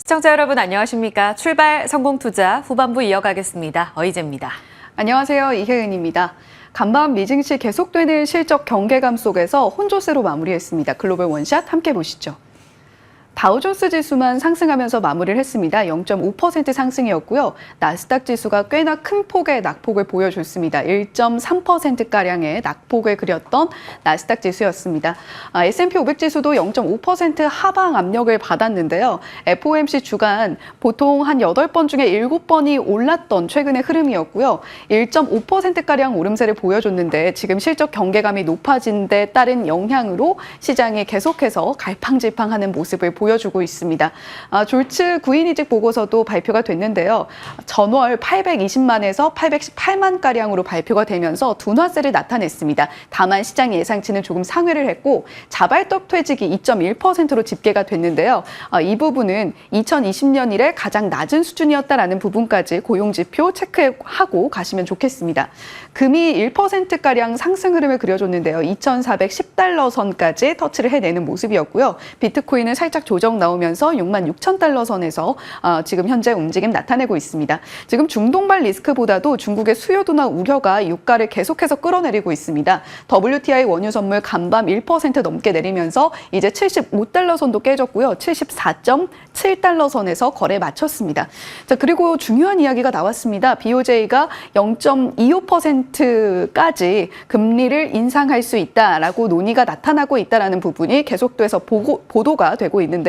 시청자 여러분 안녕하십니까? 출발 성공투자 후반부 이어가겠습니다. 어이제입니다. 안녕하세요. 이혜은입니다. 간밤 미증시 계속되는 실적 경계감 속에서 혼조세로 마무리했습니다. 글로벌 원샷 함께 보시죠. 다우존스 지수만 상승하면서 마무리를 했습니다. 0.5% 상승이었고요. 나스닥 지수가 꽤나 큰 폭의 낙폭을 보여줬습니다. 1.3%가량의 낙폭을 그렸던 나스닥 지수였습니다. S&P 500 지수도 0.5% 하방 압력을 받았는데요. FOMC 주간 보통 한 8번 중에 7번이 올랐던 최근의 흐름이었고요. 1.5%가량 오름세를 보여줬는데 지금 실적 경계감이 높아진 데 따른 영향으로 시장이 계속해서 갈팡질팡하는 모습을 보여주고 있습니다. 졸츠 구인이직 보고서도 발표가 됐는데요. 전월 820만에서 818만가량으로 발표가 되면서 둔화세를 나타냈습니다. 다만 시장 예상치는 조금 상회를 했고 자발적 퇴직이 2.1%로 집계가 됐는데요. 이 부분은 2020년 이래 가장 낮은 수준이었다라는 부분까지 고용지표 체크하고 가시면 좋겠습니다. 금이 1%가량 상승 흐름을 그려줬는데요. 2,410달러 선까지 터치를 해내는 모습이었고요. 비트코인은 살짝 조정 나오면서 66,000달러 선에서 지금 현재 움직임 나타내고 있습니다. 지금 중동발 리스크보다도 중국의 수요 둔화 우려가 유가를 계속해서 끌어내리고 있습니다. WTI 원유 선물 간밤 1% 넘게 내리면서 이제 75달러 선도 깨졌고요. 74.7달러 선에서 거래 마쳤습니다. 자, 그리고 중요한 이야기가 나왔습니다. BOJ가 0.25%까지 금리를 인상할 수 있다라고 논의가 나타나고 있다는 부분이 계속돼서 보도가 되고 있는데요.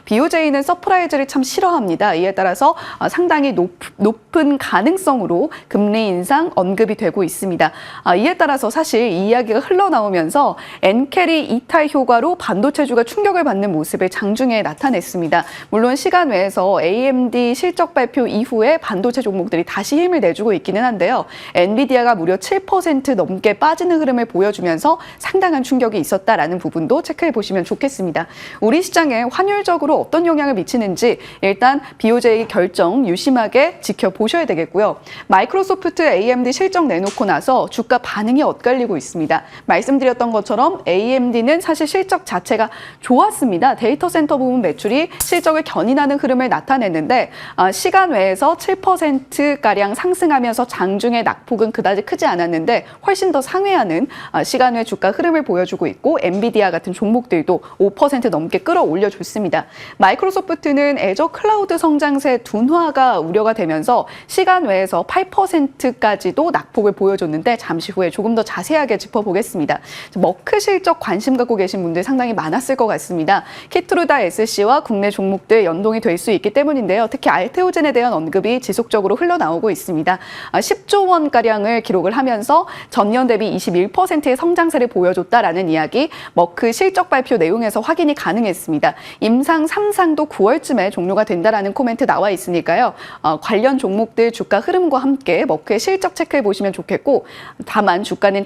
BOJ는 서프라이즈를 참 싫어합니다. 이에 따라서 상당히 높은 가능성으로 금리 인상 언급이 되고 있습니다. 이에 따라서 사실 이 이야기가 흘러나오면서 엔캐리 이탈 효과로 반도체주가 충격을 받는 모습을 장중에 나타냈습니다. 물론 시간 외에서 AMD 실적 발표 이후에 반도체 종목들이 다시 힘을 내주고 있기는 한데요. 엔비디아가 무려 7% 넘게 빠지는 흐름을 보여주면서 상당한 충격이 있었다라는 부분도 체크해 보시면 좋겠습니다. 우리 시장에 환율적으로 어떤 영향을 미치는지 일단 BOJ 결정 유심하게 지켜보셔야 되겠고요. 마이크로소프트 AMD 실적 내놓고 나서 주가 반응이 엇갈리고 있습니다. 말씀드렸던 것처럼 AMD는 사실 실적 자체가 좋았습니다. 데이터 센터 부분 매출이 실적을 견인하는 흐름을 나타냈는데 시간 외에서 7%가량 상승하면서 장중의 낙폭은 그다지 크지 않았는데 훨씬 더 상회하는 시간 외 주가 흐름을 보여주고 있고 엔비디아 같은 종목들도 5% 넘게 끌어올려줬습니다. 마이크로소프트는 애저 클라우드 성장세 둔화가 우려가 되면서 시간 외에서 8%까지도 낙폭을 보여줬는데 잠시 후에 조금 더 자세하게 짚어보겠습니다. 머크 실적 관심 갖고 계신 분들 상당히 많았을 것 같습니다. 키트루다 SC와 국내 종목들 연동이 될 수 있기 때문인데요. 특히 알테오젠에 대한 언급이 지속적으로 흘러나오고 있습니다. 10조 원가량을 기록을 하면서 전년 대비 21%의 성장세를 보여줬다라는 이야기 머크 실적 발표 내용에서 확인이 가능했습니다. 임상 3상도 9월쯤에 종료가 된다라는 코멘트 나와 있으니까요. 관련 종목들 주가 흐름과 함께 머크의 실적 체크해 보시면 좋겠고 다만 주가는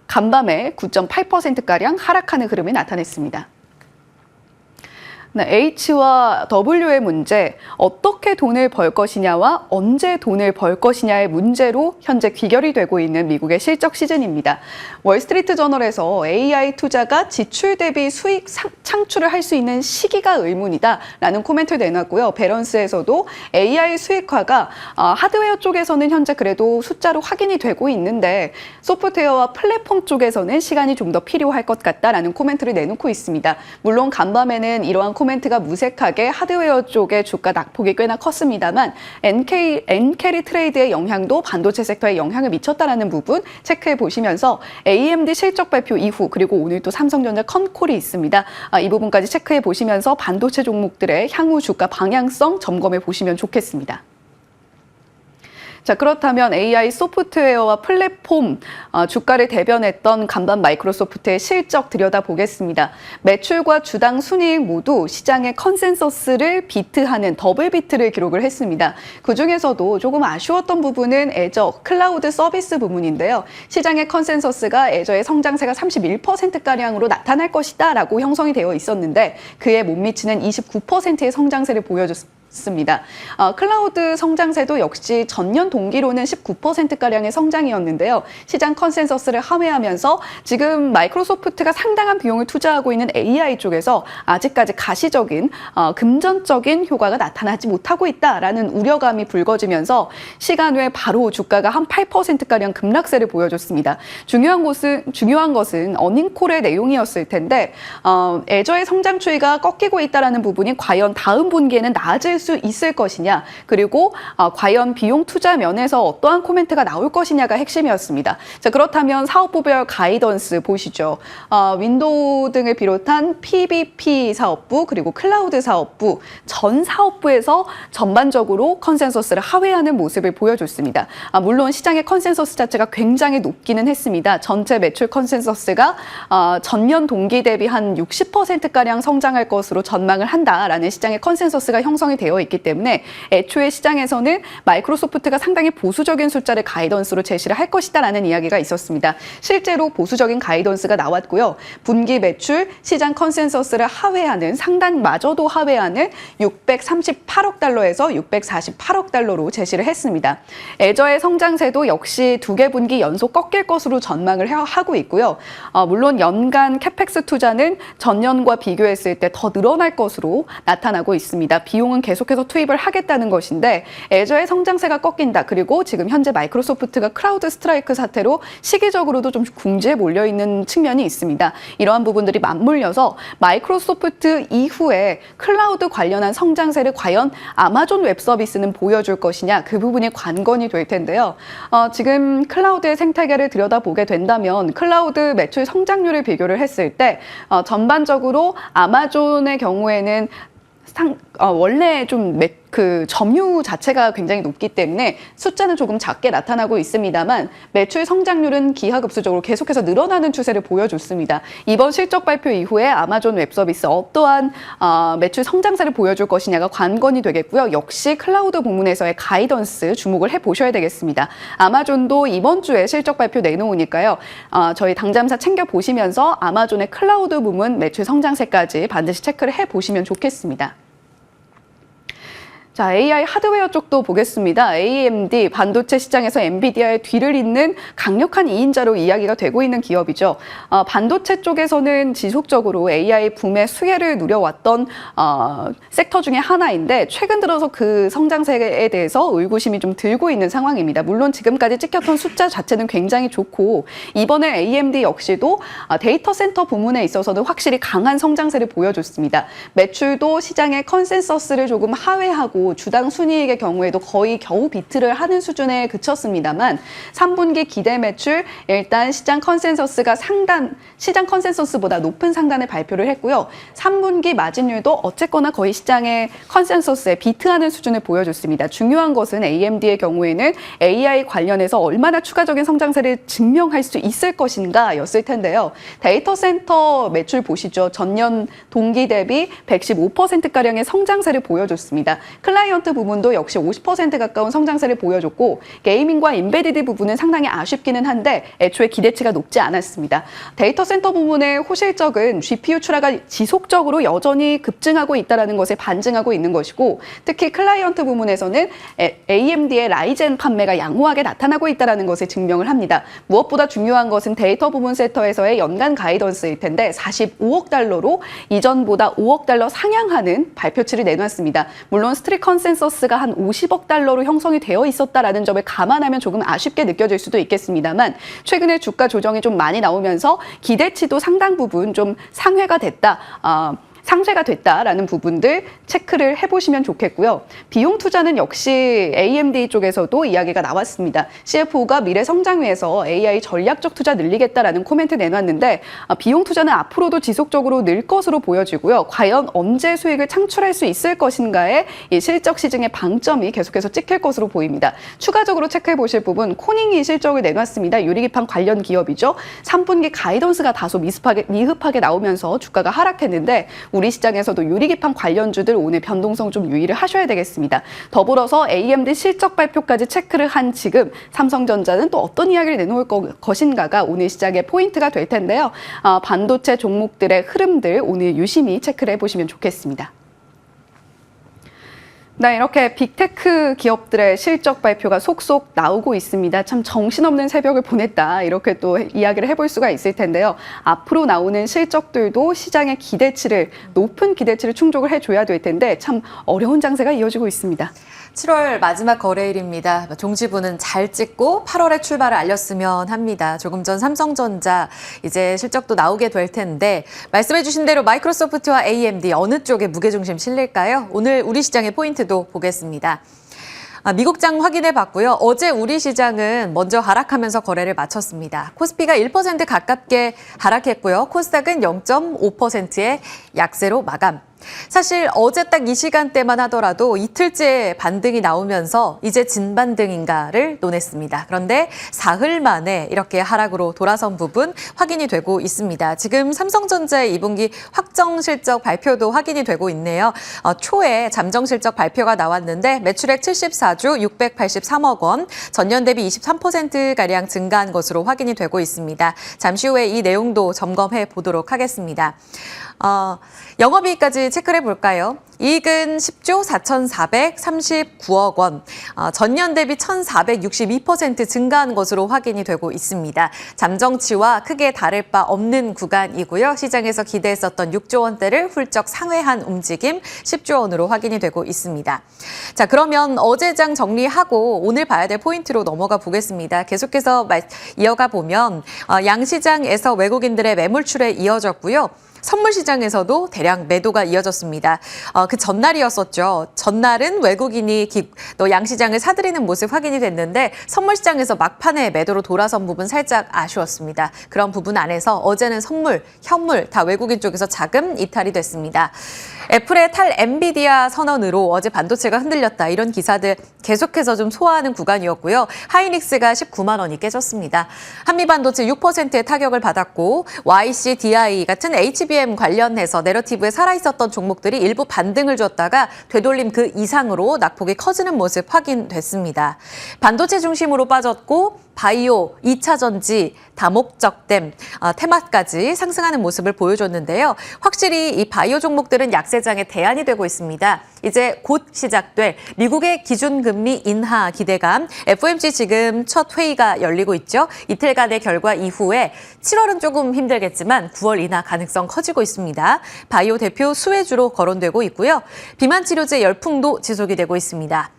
간밤에 9.8%가량 하락하는 흐름이 나타냈습니다. H와 W의 문제, 어떻게 돈을 벌 것이냐와 언제 돈을 벌 것이냐의 문제로 현재 귀결이 되고 있는 미국의 실적 시즌입니다. 월스트리트 저널에서 AI 투자가 지출 대비 수익 창출을 할 수 있는 시기가 의문이다라는 코멘트를 내놨고요. 배런스에서도 AI 수익화가 하드웨어 쪽에서는 현재 그래도 숫자로 확인이 되고 있는데 소프트웨어와 플랫폼 쪽에서는 시간이 좀 더 필요할 것 같다라는 코멘트를 내놓고 있습니다. 물론 간밤에는 이러한 코멘트가 무색하게 하드웨어 쪽의 주가 낙폭이 꽤나 컸습니다만 엔캐리 트레이드의 영향도 반도체 섹터에 영향을 미쳤다라는 부분 체크해 보시면서 AMD 실적 발표 이후 그리고 오늘 또 삼성전자 컨콜이 있습니다. 이 부분까지 체크해 보시면서 반도체 종목들의 향후 주가 방향성 점검해 보시면 좋겠습니다. 자, 그렇다면 AI 소프트웨어와 플랫폼 주가를 대변했던 간밤 마이크로소프트의 실적 들여다보겠습니다. 매출과 주당 순이익 모두 시장의 컨센서스를 비트하는 더블 비트를 기록을 했습니다. 그중에서도 조금 아쉬웠던 부분은 애저 클라우드 서비스 부분인데요. 시장의 컨센서스가 애저의 성장세가 31%가량으로 나타날 것이다 라고 형성이 되어 있었는데 그에 못 미치는 29%의 성장세를 보여줬습니다. 습니다. 클라우드 성장세도 역시 전년 동기로는 19%가량의 성장이었는데요. 시장 컨센서스를 하회하면서 지금 마이크로소프트가 상당한 비용을 투자하고 있는 AI 쪽에서 아직까지 가시적인 금전적인 효과가 나타나지 못하고 있다라는 우려감이 불거지면서 시간 외에 바로 주가가 한 8%가량 급락세를 보여줬습니다. 중요한 것은 어닝콜의 내용이었을 텐데 애저의 성장 추이가 꺾이고 있다는 부분이 과연 다음 분기에는 나아질 수 있을 것이냐, 그리고 과연 비용 투자 면에서 어떠한 코멘트가 나올 것이냐가 핵심이었습니다. 자, 그렇다면 사업부별 가이던스 보시죠. 윈도우 등을 비롯한 PBP 사업부 그리고 클라우드 사업부 전 사업부에서 전반적으로 컨센서스를 하회하는 모습을 보여줬습니다. 물론 시장의 컨센서스 자체가 굉장히 높기는 했습니다. 전체 매출 컨센서스가 전년 동기 대비 한 60%가량 성장할 것으로 전망을 한다라는 시장의 컨센서스가 형성이 되어 있기 때문에 애초에 시장에서는 마이크로소프트가 상당히 보수적인 숫자를 가이던스로 제시를 할 것이다라는 이야기가 있었습니다. 실제로 보수적인 가이던스가 나왔고요. 분기 매출 시장 컨센서스를 하회하는 상단마저도 하회하는 638억 달러에서 648억 달러로 제시를 했습니다. 애저의 성장세도 역시 2개 분기 연속 꺾일 것으로 전망을 하고 있고요. 물론 연간 캐펙스 투자는 전년과 비교했을 때 더 늘어날 것으로 나타나고 있습니다. 비용은 계속해서 투입을 하겠다는 것인데 애저의 성장세가 꺾인다. 그리고 지금 현재 마이크로소프트가 크라우드 스트라이크 사태로 시기적으로도 좀 궁지에 몰려있는 측면이 있습니다. 이러한 부분들이 맞물려서 마이크로소프트 이후에 클라우드 관련한 성장세를 과연 아마존 웹 서비스는 보여줄 것이냐, 그 부분이 관건이 될 텐데요. 지금 클라우드의 생태계를 들여다보게 된다면 클라우드 매출 성장률을 비교를 했을 때 전반적으로 아마존의 경우에는 원래 좀 점유 자체가 굉장히 높기 때문에 숫자는 조금 작게 나타나고 있습니다만 매출 성장률은 기하급수적으로 계속해서 늘어나는 추세를 보여줬습니다. 이번 실적 발표 이후에 아마존 웹서비스 어떠한 매출 성장세를 보여줄 것이냐가 관건이 되겠고요. 역시 클라우드 부문에서의 가이던스 주목을 해보셔야 되겠습니다. 아마존도 이번 주에 실적 발표 내놓으니까요. 저희 당잠사 챙겨보시면서 아마존의 클라우드 부문 매출 성장세까지 반드시 체크를 해보시면 좋겠습니다. 자, AI 하드웨어 쪽도 보겠습니다. AMD 반도체 시장에서 엔비디아의 뒤를 잇는 강력한 2인자로 이야기가 되고 있는 기업이죠. 반도체 쪽에서는 지속적으로 AI 붐의 수혜를 누려왔던 섹터 중에 하나인데 최근 들어서 그 성장세에 대해서 의구심이 좀 들고 있는 상황입니다. 물론 지금까지 찍혔던 숫자 자체는 굉장히 좋고 이번에 AMD 역시도 데이터 센터 부문에 있어서는 확실히 강한 성장세를 보여줬습니다. 매출도 시장의 컨센서스를 조금 하회하고 주당 순이익의 경우에도 거의 겨우 비트를 하는 수준에 그쳤습니다만 3분기 기대 매출 일단 시장 컨센서스보다 높은 상단을 발표를 했고요. 3분기 마진율도 어쨌거나 거의 시장의 컨센서스에 비트하는 수준을 보여줬습니다. 중요한 것은 AMD의 경우에는 AI 관련해서 얼마나 추가적인 성장세를 증명할 수 있을 것인가 였을 텐데요. 데이터 센터 매출 보시죠. 전년 동기 대비 115%가량의 성장세를 보여줬습니다. 클라이언트 부분도 역시 50% 가까운 성장세를 보여줬고 게이밍과 인베디드 부분은 상당히 아쉽기는 한데 애초에 기대치가 높지 않았습니다. 데이터 센터 부분의 호실적은 GPU 출하가 지속적으로 여전히 급증하고 있다는 것을 반증하고 있는 것이고 특히 클라이언트 부분에서는 AMD의 라이젠 판매가 양호하게 나타나고 있다는 것을 증명을 합니다. 무엇보다 중요한 것은 데이터 부분 섹터에서의 연간 가이던스일 텐데 45억 달러로 이전보다 5억 달러 상향하는 발표치를 내놨습니다. 물론 스트릿 컨센서스가 한 50억 달러로 형성이 되어 있었다라는 점을 감안하면 조금 아쉽게 느껴질 수도 있겠습니다만 최근에 주가 조정이 좀 많이 나오면서 기대치도 상당 부분 좀 상회가 됐다. 상쇄가 됐다라는 부분들 체크를 해보시면 좋겠고요. 비용 투자는 역시 AMD 쪽에서도 이야기가 나왔습니다. CFO가 미래 성장위에서 AI 전략적 투자 늘리겠다라는 코멘트 내놨는데 비용 투자는 앞으로도 지속적으로 늘 것으로 보여지고요. 과연 언제 수익을 창출할 수 있을 것인가에 이 실적 시즌의 방점이 계속해서 찍힐 것으로 보입니다. 추가적으로 체크해 보실 부분 코닝이 실적을 내놨습니다. 유리기판 관련 기업이죠. 3분기 가이던스가 다소 미흡하게 나오면서 주가가 하락했는데 우리 시장에서도 유리기판 관련주들 오늘 변동성 좀 유의를 하셔야 되겠습니다. 더불어서 AMD 실적 발표까지 체크를 한 지금 삼성전자는 또 어떤 이야기를 내놓을 것인가가 오늘 시장의 포인트가 될 텐데요. 반도체 종목들의 흐름들 오늘 유심히 체크를 해보시면 좋겠습니다. 네, 이렇게 빅테크 기업들의 실적 발표가 속속 나오고 있습니다. 참 정신없는 새벽을 보냈다. 이렇게 또 이야기를 해볼 수가 있을 텐데요. 앞으로 나오는 실적들도 시장의 높은 기대치를 충족을 해줘야 될 텐데 참 어려운 장세가 이어지고 있습니다. 7월 마지막 거래일입니다. 종지부는 잘 찍고 8월에 출발을 알렸으면 합니다. 조금 전 삼성전자 이제 실적도 나오게 될 텐데 말씀해 주신 대로 마이크로소프트와 AMD 어느 쪽에 무게중심 실릴까요? 오늘 우리 시장의 포인트도 보겠습니다. 미국장 확인해 봤고요. 어제 우리 시장은 먼저 하락하면서 거래를 마쳤습니다. 코스피가 1% 가깝게 하락했고요. 코스닥은 0.5%의 약세로 마감. 사실 어제 딱 이 시간대만 하더라도 이틀째 반등이 나오면서 이제 진반등인가를 논했습니다. 그런데 사흘 만에 이렇게 하락으로 돌아선 부분 확인이 되고 있습니다. 지금 삼성전자의 2분기 확정 실적 발표도 확인이 되고 있네요. 초에 잠정 실적 발표가 나왔는데 매출액 74조 683억 원, 전년 대비 23%가량 증가한 것으로 확인이 되고 있습니다. 잠시 후에 이 내용도 점검해 보도록 하겠습니다. 영업이익까지 체크를 해볼까요? 이익은 10조 4,439억 원, 전년 대비 1,462% 증가한 것으로 확인이 되고 있습니다. 잠정치와 크게 다를 바 없는 구간이고요. 시장에서 기대했었던 6조 원대를 훌쩍 상회한 움직임 10조 원으로 확인이 되고 있습니다. 자, 그러면 어제장 정리하고 오늘 봐야 될 포인트로 넘어가 보겠습니다. 계속해서 이어가 보면 양시장에서 외국인들의 매물출에 이어졌고요. 선물 시장에서도 대량 매도가 이어졌습니다. 그 전날이었었죠. 전날은 외국인이 또 양시장을 사들이는 모습 확인이 됐는데 선물 시장에서 막판에 매도로 돌아선 부분 살짝 아쉬웠습니다. 그런 부분 안에서 어제는 선물, 현물 다 외국인 쪽에서 자금 이탈이 됐습니다. 애플의 탈 엔비디아 선언으로 어제 반도체가 흔들렸다. 이런 기사들 계속해서 좀 소화하는 구간이었고요. 하이닉스가 19만 원이 깨졌습니다. 한미반도체 6%의 타격을 받았고 YC, DI 같은 HBM 관련해서 내러티브에 살아있었던 종목들이 일부 반등을 줬다가 되돌림 그 이상으로 낙폭이 커지는 모습 확인됐습니다. 반도체 중심으로 빠졌고 바이오, 2차 전지, 다목적댐, 테마까지 상승하는 모습을 보여줬는데요. 확실히 이 바이오 종목들은 약세장의 대안이 되고 있습니다. 이제 곧 시작될 미국의 기준금리 인하 기대감, FOMC 지금 첫 회의가 열리고 있죠. 이틀간의 결과 이후에 7월은 조금 힘들겠지만 9월 인하 가능성 커지고 있습니다. 바이오 대표 수혜주로 거론되고 있고요. 비만 치료제 열풍도 지속이 되고 있습니다.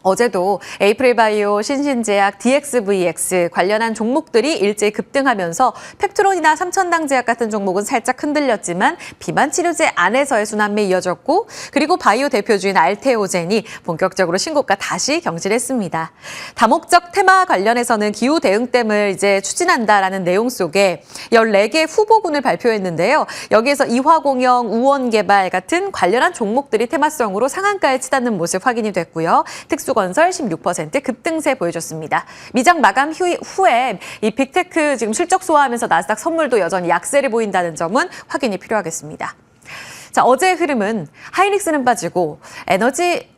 어제도 에이프릴바이오, 신신제약, DXVX 관련한 종목들이 일제히 급등하면서 펩트론이나 삼천당제약 같은 종목은 살짝 흔들렸지만 비만 치료제 안에서의 순환매 이어졌고 그리고 바이오 대표주인 알테오젠이 본격적으로 신고가 다시 경질했습니다. 다목적 테마 관련해서는 기후 대응댐을 이제 추진한다라는 내용 속에 14개 후보군을 발표했는데요. 여기에서 이화공영, 우원개발 같은 관련한 종목들이 테마성으로 상한가에 치닫는 모습 확인이 됐고요. 특수건설 16% 급등세 보여줬습니다. 미장 마감 후에 이 빅테크 지금 실적 소화하면서 나스닥 선물도 여전히 약세를 보인다는 점은 확인이 필요하겠습니다. 자, 어제의 흐름은 하이닉스는 빠지고 에너지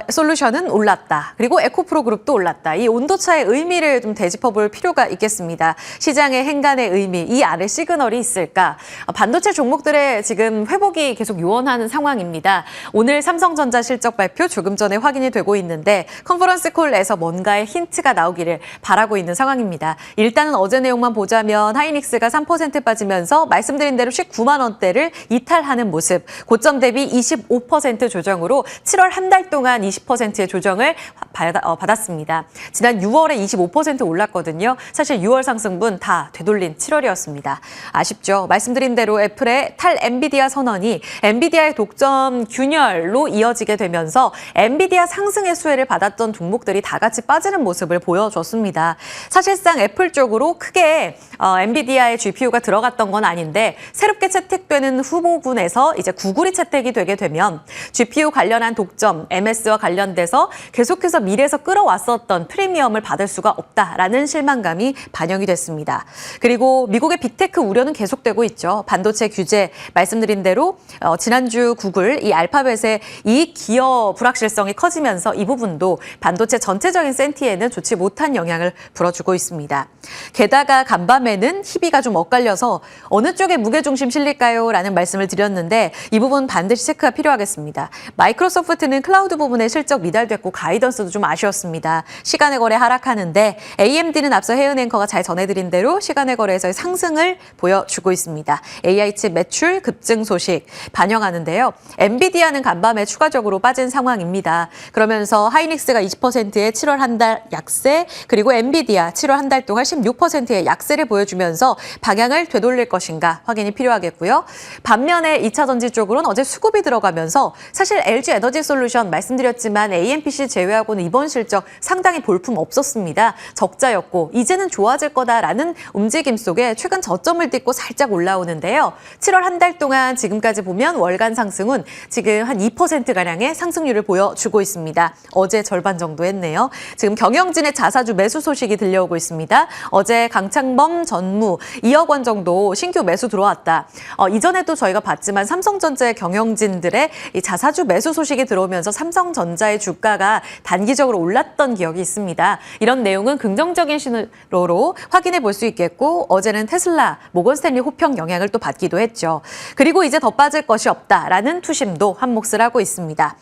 솔루션은 올랐다. 그리고 에코프로 그룹도 올랐다. 이 온도차의 의미를 좀 되짚어볼 필요가 있겠습니다. 시장의 행간의 의미, 이 안에 시그널이 있을까? 반도체 종목들의 지금 회복이 계속 요원하는 상황입니다. 오늘 삼성전자 실적 발표 조금 전에 확인이 되고 있는데 컨퍼런스 콜에서 뭔가의 힌트가 나오기를 바라고 있는 상황입니다. 일단은 어제 내용만 보자면 하이닉스가 3% 빠지면서 말씀드린 대로 19만 원대를 이탈하는 모습. 고점 대비 25% 조정으로 7월 한 달 동안 20%의 조정을 받았습니다. 지난 6월에 25% 올랐거든요. 사실 6월 상승분 다 되돌린 7월이었습니다. 아쉽죠. 말씀드린 대로 애플의 탈 엔비디아 선언이 엔비디아의 독점 균열로 이어지게 되면서 엔비디아 상승의 수혜를 받았던 종목들이 다 같이 빠지는 모습을 보여줬습니다. 사실상 애플 쪽으로 크게 엔비디아의 GPU가 들어갔던 건 아닌데 새롭게 채택되는 후보군에서 이제 구글이 채택이 되게 되면 GPU 관련한 독점, MS와 관련돼서 계속해서 미래에서 끌어왔었던 프리미엄을 받을 수가 없다라는 실망감이 반영이 됐습니다. 그리고 미국의 빅테크 우려는 계속되고 있죠. 반도체 규제 말씀드린 대로 지난주 구글, 이 알파벳의 이익 기여 불확실성이 커지면서 이 부분도 반도체 전체적인 센티에는 좋지 못한 영향을 불어주고 있습니다. 게다가 간밤에는 희비가 좀 엇갈려서 어느 쪽에 무게중심 실릴까요? 라는 말씀을 드렸는데 이 부분 반드시 체크가 필요하겠습니다. 마이크로소프트는 클라우드 부분에 실적 미달됐고 가이던스도 좀 아쉬웠습니다. 시간의 거래 하락하는데 AMD는 앞서 혜은 앵커가 잘 전해드린 대로 시간의 거래에서의 상승을 보여주고 있습니다. AI칩 매출 급증 소식 반영하는데요. 엔비디아는 간밤에 추가적으로 빠진 상황입니다. 그러면서 하이닉스가 20%의 7월 한 달 약세, 그리고 엔비디아 7월 한 달 동안 16%의 약세를 보여주면서 방향을 되돌릴 것인가 확인이 필요하겠고요. 반면에 2차 전지 쪽으로는 어제 수급이 들어가면서 사실 LG 에너지 솔루션 말씀드렸지만 AMPC 제외하고는 이번 실적 상당히 볼품 없었습니다. 적자였고 이제는 좋아질 거다라는 움직임 속에 최근 저점을 딛고 살짝 올라오는데요. 7월 한 달 동안 지금까지 보면 월간 상승은 지금 한 2%가량의 상승률을 보여주고 있습니다. 어제 절반 정도 했네요. 지금 경영진의 자사주 매수 소식이 들려오고 있습니다. 어제 강창범 전무 2억 원 정도 신규 매수 들어왔다. 이전에도 저희가 봤지만 삼성전자의 경영진들의 이 자사주 매수 소식이 들어오면서 삼성전자의 주가가 단기적으로 올랐던 기억이 있습니다. 이런 내용은 긍정적인 신호로 확인해 볼 수 있겠고 어제는 테슬라, 모건스탠리 호평 영향을 또 받기도 했죠. 그리고 이제 더 빠질 것이 없다라는 투심도 한 몫을 하고 있습니다.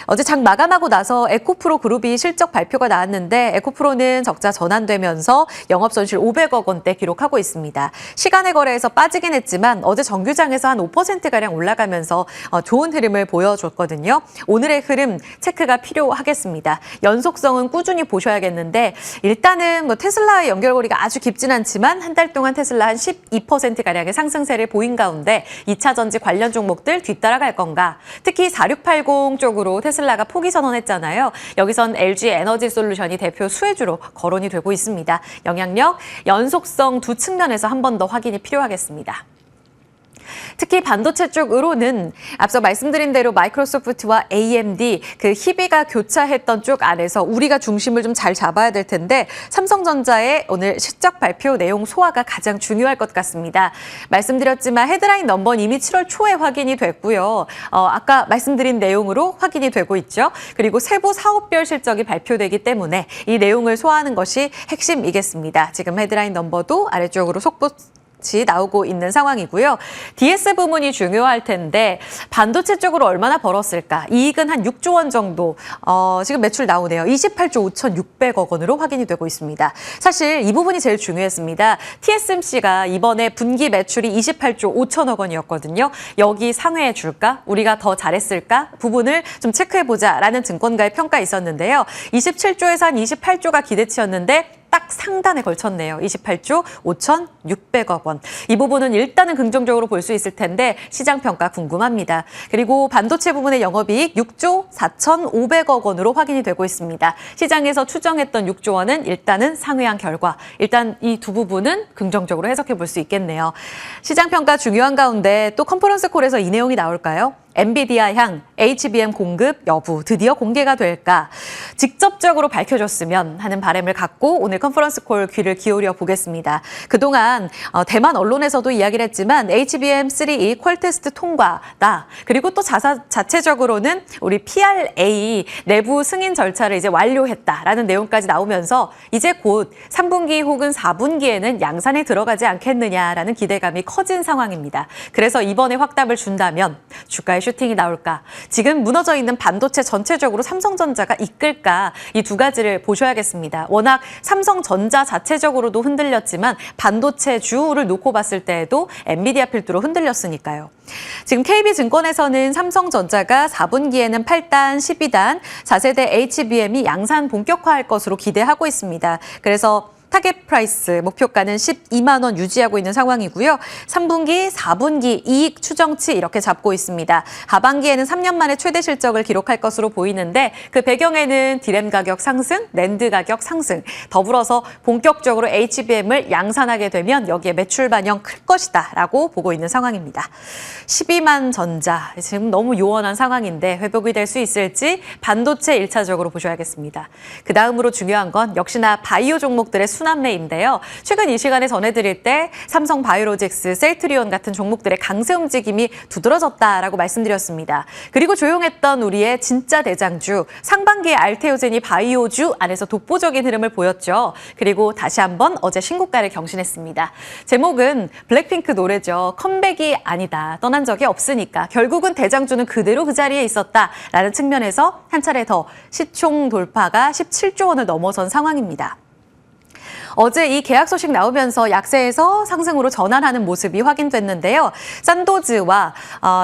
어제 장 마감하고 나서 에코프로 그룹이 실적 발표가 나왔는데 에코프로는 적자 전환되면서 영업손실 500억 원대 기록하고 있습니다. 시간의 거래에서 빠지긴 했지만 어제 정규장에서 한 5%가량 올라가면서 좋은 흐름을 보여줬거든요. 오늘의 흐름 체크가 필요하겠습니다. 연속성은 꾸준히 보셔야겠는데 일단은 테슬라의 연결고리가 아주 깊진 않지만 한 달 동안 테슬라 한 12%가량의 상승세를 보인 가운데 2차 전지 관련 종목들 뒤따라갈 건가? 특히 4680 쪽으로 테슬라가 포기 선언했잖아요. 여기선 LG 에너지 솔루션이 대표 수혜주로 거론이 되고 있습니다. 영향력, 연속성 두 측면에서 한 번 더 확인이 필요하겠습니다. 특히 반도체 쪽으로는 앞서 말씀드린 대로 마이크로소프트와 AMD 그 희비가 교차했던 쪽 안에서 우리가 중심을 좀 잘 잡아야 될 텐데 삼성전자의 오늘 실적 발표 내용 소화가 가장 중요할 것 같습니다. 말씀드렸지만 헤드라인 넘버는 이미 7월 초에 확인이 됐고요. 아까 말씀드린 내용으로 확인이 되고 있죠. 그리고 세부 사업별 실적이 발표되기 때문에 이 내용을 소화하는 것이 핵심이겠습니다. 지금 헤드라인 넘버도 아래쪽으로 속보 나오고 있는 상황이고요. DS 부문이 중요할 텐데 반도체 쪽으로 얼마나 벌었을까? 이익은 한 6조 원 정도 지금 매출 나오네요. 28조 5,600억 원으로 확인이 되고 있습니다. 사실 이 부분이 제일 중요했습니다. TSMC가 이번에 분기 매출이 28조 5천억 원이었거든요. 여기 상회해 줄까? 우리가 더 잘했을까? 부분을 좀 체크해보자라는 증권가의 평가 있었는데요. 27조에서 한 28조가 기대치였는데 딱 상단에 걸쳤네요. 28조 5,600억 원. 이 부분은 일단은 긍정적으로 볼 수 있을 텐데 시장 평가 궁금합니다. 그리고 반도체 부분의 영업이익 6조 4,500억 원으로 확인이 되고 있습니다. 시장에서 추정했던 6조 원은 일단은 상회한 결과. 일단 이 두 부분은 긍정적으로 해석해 볼 수 있겠네요. 시장 평가 중요한 가운데 또 컨퍼런스 콜에서 이 내용이 나올까요? 엔비디아 향 HBM 공급 여부 드디어 공개가 될까? 직접적으로 밝혀줬으면 하는 바람을 갖고 오늘 컨퍼런스 콜 귀를 기울여 보겠습니다. 그동안 대만 언론에서도 이야기를 했지만 HBM3E 퀄 테스트 통과다. 그리고 또 자체적으로는 우리 PRA 내부 승인 절차를 이제 완료했다라는 내용까지 나오면서 이제 곧 3분기 혹은 4분기에는 양산에 들어가지 않겠느냐라는 기대감이 커진 상황입니다. 그래서 이번에 확답을 준다면 주가의 슈팅이 나올까? 지금 무너져 있는 반도체 전체적으로 삼성전자가 이끌까? 이 두 가지를 보셔야겠습니다. 워낙 삼성전자 자체적으로도 흔들렸지만 반도체 주를 놓고 봤을 때에도 엔비디아 필두로 흔들렸으니까요. 지금 KB증권에서는 삼성전자가 4분기에는 8단, 12단, 4세대 HBM이 양산 본격화할 것으로 기대하고 있습니다. 그래서 타겟 프라이스 목표가는 12만 원 유지하고 있는 상황이고요. 3분기, 4분기 이익 추정치 이렇게 잡고 있습니다. 하반기에는 3년 만에 최대 실적을 기록할 것으로 보이는데 그 배경에는 디램 가격 상승, 낸드 가격 상승, 더불어서 본격적으로 HBM을 양산하게 되면 여기에 매출 반영 클 것이다라고 보고 있는 상황입니다. 12만 전자, 지금 너무 요원한 상황인데 회복이 될 수 있을지 반도체 1차적으로 보셔야겠습니다. 그 다음으로 중요한 건 역시나 바이오 종목들의 순환매인데요. 최근 이 시간에 전해드릴 때 삼성 바이오로직스, 셀트리온 같은 종목들의 강세 움직임이 두드러졌다라고 말씀드렸습니다. 그리고 조용했던 우리의 진짜 대장주, 상반기에 알테오젠이 바이오주 안에서 독보적인 흐름을 보였죠. 그리고 다시 한번 어제 신고가를 경신했습니다. 제목은 블랙핑크 노래죠. 컴백이 아니다. 떠난 적이 없으니까. 결국은 대장주는 그대로 그 자리에 있었다라는 측면에서 한 차례 더 시총 돌파가 17조 원을 넘어선 상황입니다. 어제 이 계약 소식 나오면서 약세에서 상승으로 전환하는 모습이 확인됐는데요. 산도즈와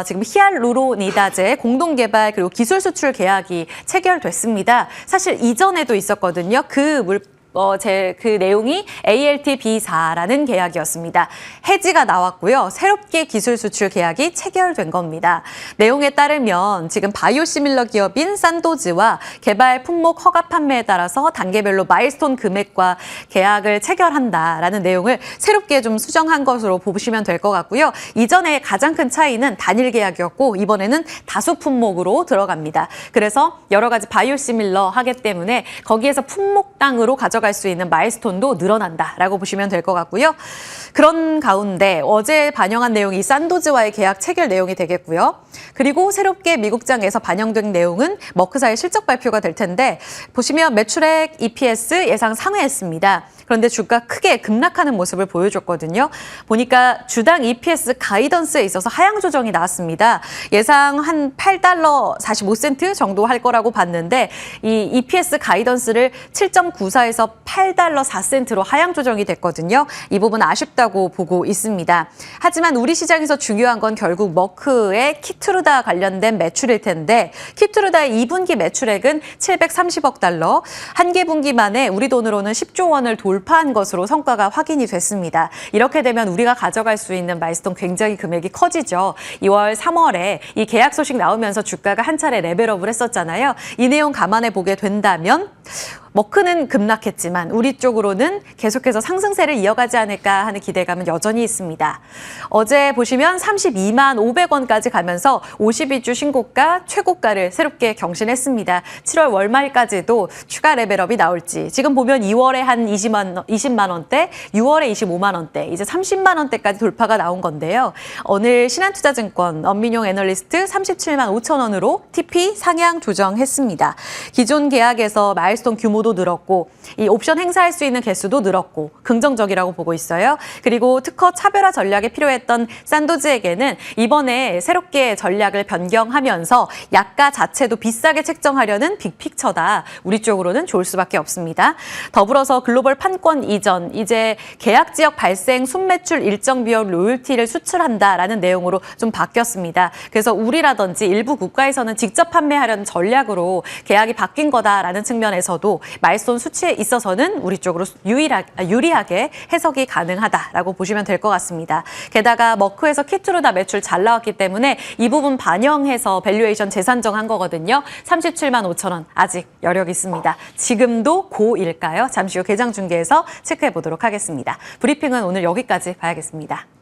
지금 히알루로니다제 공동 개발 그리고 기술 수출 계약이 체결됐습니다. 사실 이전에도 있었거든요. 그 내용이 ALT-B4라는 계약이었습니다. 해지가 나왔고요. 새롭게 기술 수출 계약이 체결된 겁니다. 내용에 따르면 지금 바이오시밀러 기업인 산도즈와 개발 품목 허가 판매에 따라서 단계별로 마일스톤 금액과 계약을 체결한다라는 내용을 새롭게 좀 수정한 것으로 보시면 될 것 같고요. 이전에 가장 큰 차이는 단일 계약이었고 이번에는 다수 품목으로 들어갑니다. 그래서 여러 가지 바이오시밀러 하기 때문에 거기에서 품목당으로 가져갈 수 있는 마일스톤도 늘어난다라고 보시면 될 것 같고요. 그런 가운데 어제 반영한 내용이 산도즈와의 계약 체결 내용이 되겠고요. 그리고 새롭게 미국장에서 반영된 내용은 머크사의 실적 발표가 될 텐데 보시면 매출액, EPS 예상 상회했습니다. 그런데 주가 크게 급락하는 모습을 보여줬거든요. 보니까 주당 EPS 가이던스에 있어서 하향 조정이 나왔습니다. 예상 한 $8 45센트 정도 할 거라고 봤는데 이 EPS 가이던스를 7.94에서 $8 4센트로 하향 조정이 됐거든요. 이 부분 아쉽다고 보고 있습니다. 하지만 우리 시장에서 중요한 건 결국 머크의 키투르다 관련된 매출일 텐데 키투르다의 2분기 매출액은 $730억, 한 개 분기 만에 우리 돈으로는 10조 원을 돌파한 것으로 성과가 확인이 됐습니다. 이렇게 되면 우리가 가져갈 수 있는 마일스톤 굉장히 금액이 커지죠. 2월, 3월에 이 계약 소식 나오면서 주가가 한 차례 레벨업을 했었잖아요. 이 내용 감안해 보게 된다면 머크는 급락했지만 우리 쪽으로는 계속해서 상승세를 이어가지 않을까 하는 기대감은 여전히 있습니다. 어제 보시면 32만 500원까지 가면서 52주 신고가, 최고가를 새롭게 경신했습니다. 7월 월말까지도 추가 레벨업이 나올지 지금 보면 2월에 한 20만 원대, 6월에 25만 원대, 이제 30만 원대까지 돌파가 나온 건데요. 오늘 신한투자증권 엄민용 애널리스트 37만 5천 원으로 TP 상향 조정했습니다. 기존 계약에서 마일스톤 규모도 늘었고 이 옵션 행사할 수 있는 개수도 늘었고 긍정적이라고 보고 있어요. 그리고 특허 차별화 전략에 필요했던 산도즈에게는 이번에 새롭게 전략을 변경하면서 약가 자체도 비싸게 책정하려는 빅픽처다. 우리 쪽으로는 좋을 수밖에 없습니다. 더불어서 글로벌 판권 이전, 이제 계약 지역 발생 순매출 일정 비율 로열티를 수출한다라는 내용으로 좀 바뀌었습니다. 그래서 우리라든지 일부 국가에서는 직접 판매하려는 전략으로 계약이 바뀐 거다라는 측면에서도 마일스톤 수치에 있어서는 우리 쪽으로 유리하게 해석이 가능하다라고 보시면 될 것 같습니다. 게다가 머크에서 키투르다 매출 잘 나왔기 때문에 이 부분 반영해서 밸류에이션 재산정한 거거든요. 37만 5천 원 아직 여력 있습니다. 지금도 고일까요? 잠시 후 개장 중계에서 체크해 보도록 하겠습니다. 브리핑은 오늘 여기까지 봐야겠습니다.